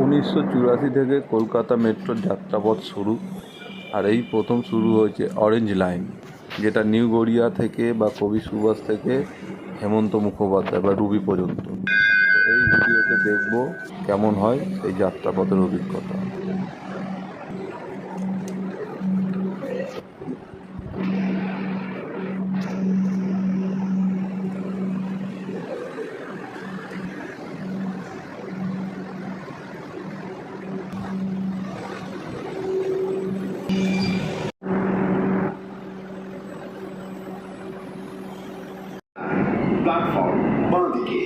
1984 থেকে কলকাতা মেট্রোর যাত্রাপথ শুরু। আর এই প্রথম শুরু হয়েছে অরেঞ্জ লাইন, যেটা নিউ গড়িয়া থেকে বা কবি সুভাষ থেকে হেমন্ত মুখোপাধ্যায় বা রুবি পর্যন্ত। তো এই ভিডিওতে দেখব কেমন হয় এই যাত্রাপথের অভিজ্ঞতা। प्लेटफॉर्म बांदिके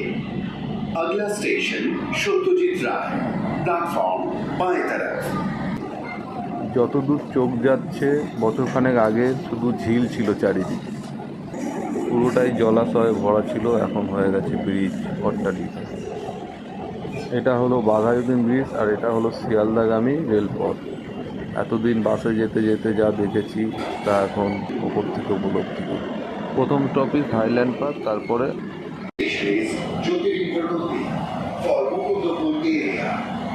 अगला स्टेशन सत्यजित राय प्लेटफॉर्म बाएं तरफ। যতদূর চোখ যাচ্ছে বছরখানেক আগে শুধু ঝিল ছিল চারিদিকে, পুরোটাই জলাশয়ে ভরা ছিল, এখন হয়ে গেছে ব্রিজ, অট্টালিকা। এটা হলো বাঘাযতীন ব্রিজ আর এটা হলো শিয়ালদাগামী রেলপথ। এতদিন বাসে যেতে যেতে যা দেখেছি তা এখন ওপর থেকে উপলব্ধি করি। প্রথম স্টপেজ হাইল্যান্ড পার্ক, তারপরে For Mukundapur area,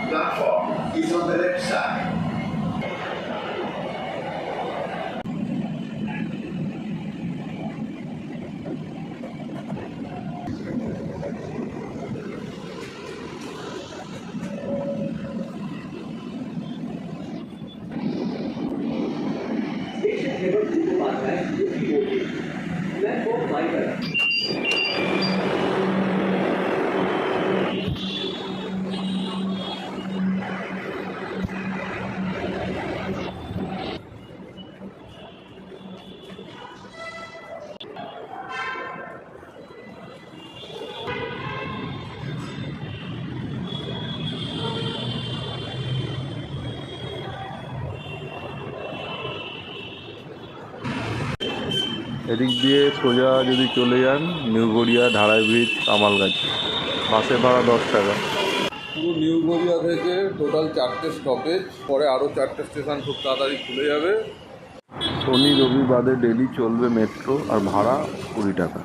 platform is on the left side. এদিক দিয়ে সোজা যদি চলে যান নিউ গড়িয়া, ঢালাই ব্রিজ, কামালগাছি। বাসে ভাড়া 10 টাকা। পুরো নিউ গড়িয়া থেকে টোটাল 4টে স্টপেজ, পরে আরও 4টে স্টেশন খুব তাড়াতাড়ি খুলে যাবে। শনি রবি বাদে ডেলি চলবে মেট্রো, আর ভাড়া 20 টাকা।